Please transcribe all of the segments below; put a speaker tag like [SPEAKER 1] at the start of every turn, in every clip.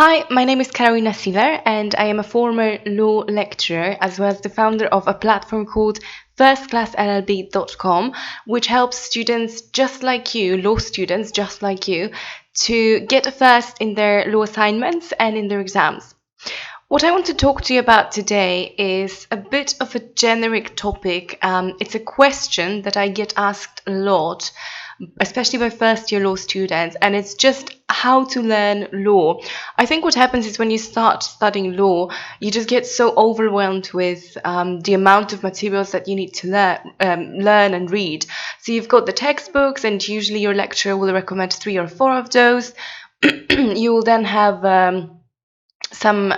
[SPEAKER 1] Hi, my name is Karolina Sieler, and I am a former law lecturer as well as the founder of a platform called firstclassllb.com, which helps students just like you, law students just like you, to get a first in their law assignments and in their exams. What I want to talk to you about today is a bit of a generic topic. It's a question that I get asked a lot, especially by first-year law students, and it's just how to learn law. I think what happens is when you start studying law, you just get so overwhelmed with the amount of materials that you need to learn and read. So you've got the textbooks, and usually your lecturer will recommend 3 or 4 of those. You will then have some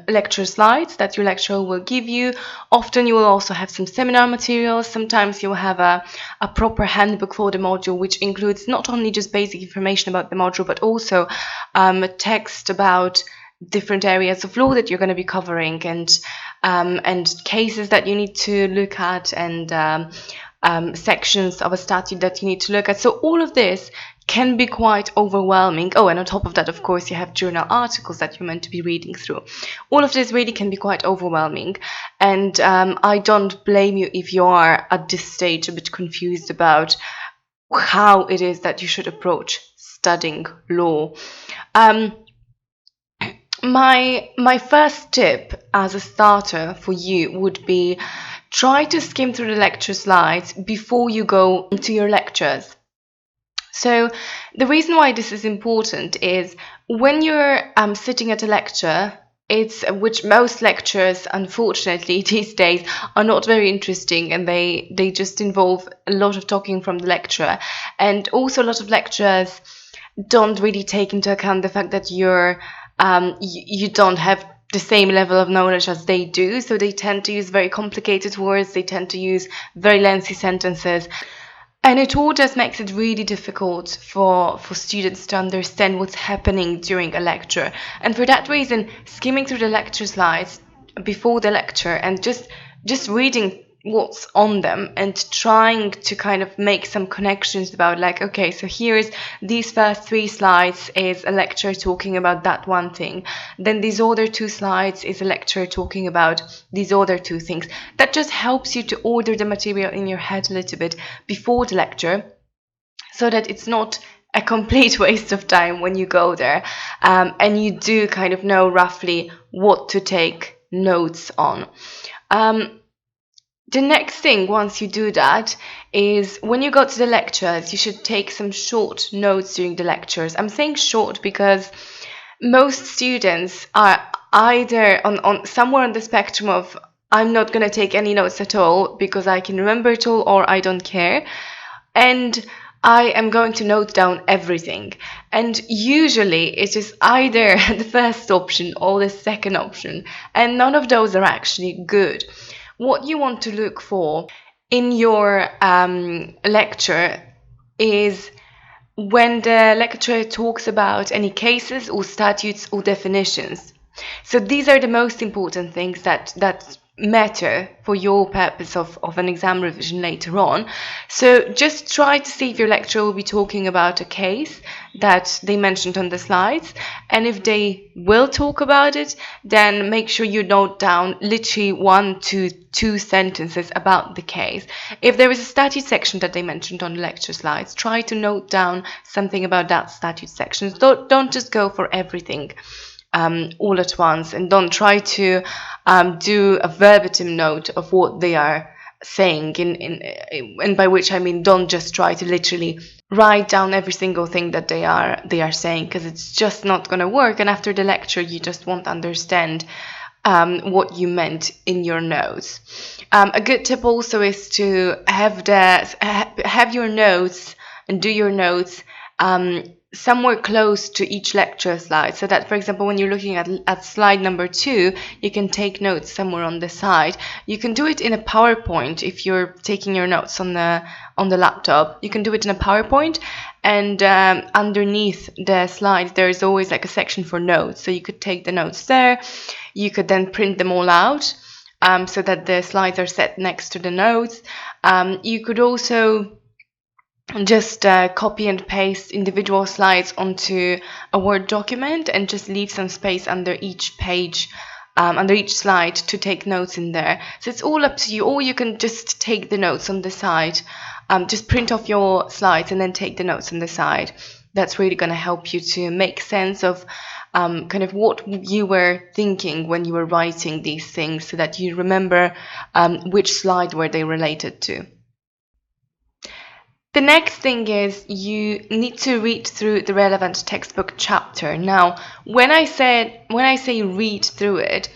[SPEAKER 1] lecture slides that your lecturer will give you. Often you will also have some seminar materials. Sometimes you'll have a proper handbook for the module, which includes not only just basic information about the module, but also a text about different areas of law that you're going to be covering, and cases that you need to look at, and sections of a statute that you need to look at. So all of this can be quite overwhelming. Oh, and on top of that, of course, you have journal articles that you're meant to be reading through. All of this really can be quite overwhelming, and I don't blame you if you are at this stage a bit confused about how it is that you should approach studying law. My first tip as a starter for you would be try to skim through the lecture slides before you go into your lectures. So the reason why this is important is when you're sitting at a lecture, which most lectures, unfortunately, these days are not very interesting, and they just involve a lot of talking from the lecturer. And also a lot of lecturers don't really take into account the fact that you don't have the same level of knowledge as they do, so they tend to use very complicated words, they tend to use very lengthy sentences, and it all just makes it really difficult for students to understand what's happening during a lecture. And for that reason, skimming through the lecture slides before the lecture and just reading what's on them and trying to kind of make some connections about, like, okay, so here's these first 3 slides is a lecturer talking about that one thing, then these other 2 slides is a lecturer talking about these other 2 things. That just helps you to order the material in your head a little bit before the lecture, so that it's not a complete waste of time when you go there, and you do kind of know roughly what to take notes on. The next thing, once you do that, is when you go to the lectures, you should take some short notes during the lectures. I'm saying short because most students are either on somewhere on the spectrum of I'm not going to take any notes at all because I can remember it all, or I don't care, and I am going to note down everything. And usually it is either the first option or the second option, and none of those are actually good. What you want to look for in your lecture is when the lecturer talks about any cases or statutes or definitions. So these are the most important things that matter for your purpose of an exam revision later on. So just try to see if your lecturer will be talking about a case that they mentioned on the slides, and if they will talk about it, then make sure you note down literally 1 to 2 sentences about the case. If there is a statute section that they mentioned on the lecture slides, try to note down something about that statute section. Don't just go for everything all at once, and don't try to do a verbatim note of what they are saying, and by which I mean don't just try to literally write down every single thing that they are saying, because it's just not going to work, and after the lecture you just won't understand what you meant in your notes. A good tip also is to have your notes and do your notes somewhere close to each lecture slide, so that, for example, when you're looking at slide number 2, you can take notes somewhere on the side. You can do it in a PowerPoint if you're taking your notes on the laptop. You can do it in a PowerPoint, and underneath the slide there is always like a section for notes, so you could take the notes there. You could then print them all out so that the slides are set next to the notes. You could also just copy and paste individual slides onto a Word document and just leave some space under each page, under each slide, to take notes in there. So it's all up to you, or you can just take the notes on the side. Just print off your slides and then take the notes on the side. That's really going to help you to make sense of kind of what you were thinking when you were writing these things, so that you remember which slide were they related to. The next thing is you need to read through the relevant textbook chapter. Now, when I say read through it,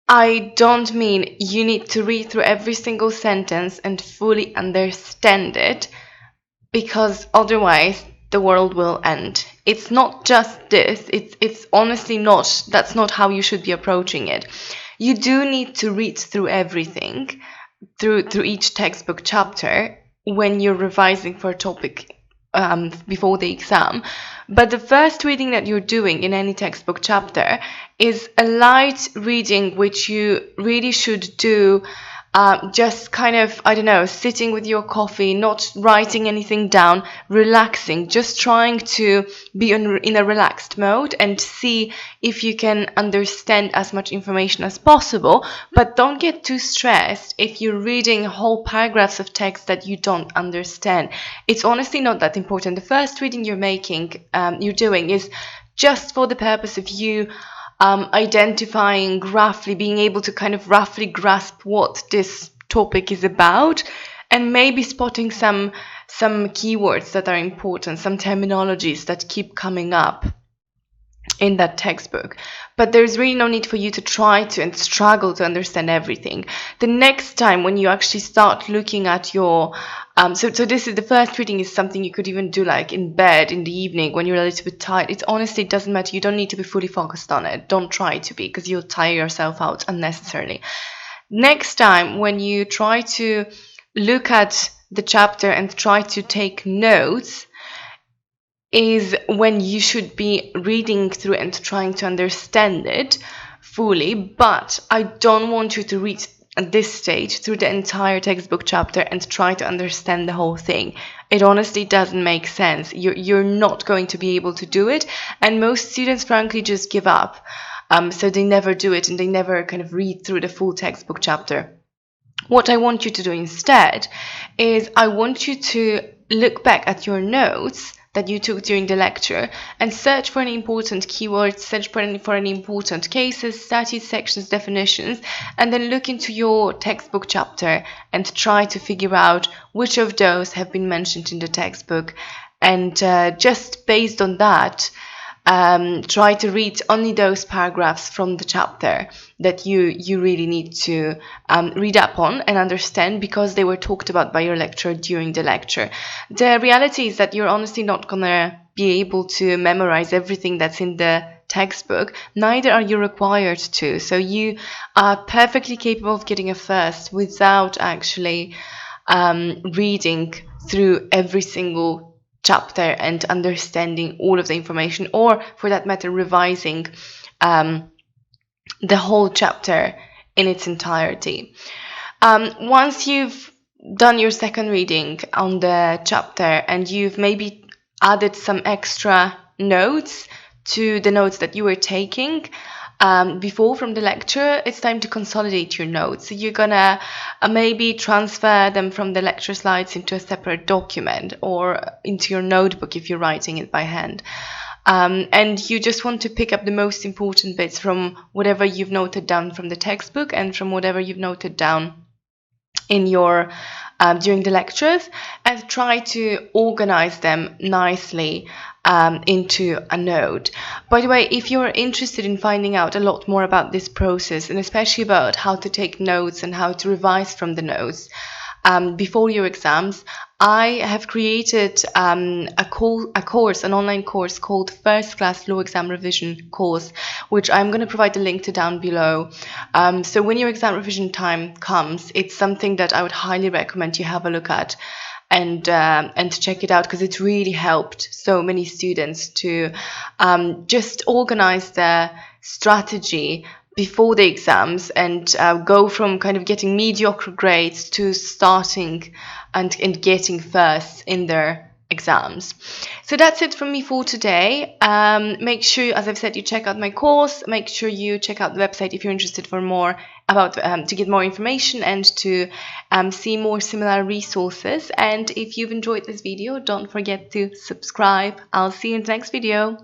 [SPEAKER 1] I don't mean you need to read through every single sentence and fully understand it, because otherwise the world will end. It's not just this. It's honestly not. That's not how you should be approaching it. You do need to read through everything, through each textbook chapter, when you're revising for a topic before the exam. But the first reading that you're doing in any textbook chapter is a light reading, which you really should do just kind of, I don't know, sitting with your coffee, not writing anything down, relaxing, just trying to be in a relaxed mode and see if you can understand as much information as possible. But don't get too stressed if you're reading whole paragraphs of text that you don't understand. It's honestly not that important. The first reading you're doing is just for the purpose of you identifying roughly, being able to kind of roughly grasp what this topic is about, and maybe spotting some keywords that are important, some terminologies that keep coming up in that textbook. But there's really no need for you to try to and struggle to understand everything. The next time when you actually start looking at your so this is the first reading, is something you could even do like in bed in the evening when you're a little bit tired. It honestly doesn't matter. You don't need to be fully focused on it. Don't try to be, because you'll tire yourself out unnecessarily. Next time when you try to look at the chapter and try to take notes, is when you should be reading through and trying to understand it fully. But I don't want you to read at this stage through the entire textbook chapter and try to understand the whole thing. It honestly doesn't make sense. You're not going to be able to do it, and most students frankly just give up. So they never do it, and they never kind of read through the full textbook chapter. What I want you to do instead is I want you to look back at your notes that you took during the lecture and search for any important keywords, search for any important cases, studies, sections, definitions, and then look into your textbook chapter and try to figure out which of those have been mentioned in the textbook. And just based on that, try to read only those paragraphs from the chapter that you really need to read up on and understand, because they were talked about by your lecturer during the lecture. The reality is that you're honestly not gonna be able to memorize everything that's in the textbook, neither are you required to. So you are perfectly capable of getting a first without actually reading through every single chapter and understanding all of the information, or for that matter revising the whole chapter in its entirety. Once you've done your second reading on the chapter and you've maybe added some extra notes to the notes that you were taking before from the lecture, it's time to consolidate your notes. So you're gonna maybe transfer them from the lecture slides into a separate document or into your notebook if you're writing it by hand. And you just want to pick up the most important bits from whatever you've noted down from the textbook and from whatever you've noted down in your during the lectures, and try to organize them nicely into a note. By the way, if you're interested in finding out a lot more about this process, and especially about how to take notes and how to revise from the notes before your exams, I have created an online course called First Class Law Exam Revision Course, which I'm going to provide the link to down below. So when your exam revision time comes, it's something that I would highly recommend you have a look at and check it out, because it's really helped so many students to just organize their strategy before the exams, and go from kind of getting mediocre grades to starting and getting first in their exams. So that's it from me for today. Make sure, as I've said, you check out my course. Make sure you check out the website if you're interested for more about to get more information and to see more similar resources. And if you've enjoyed this video, don't forget to subscribe. I'll see you in the next video.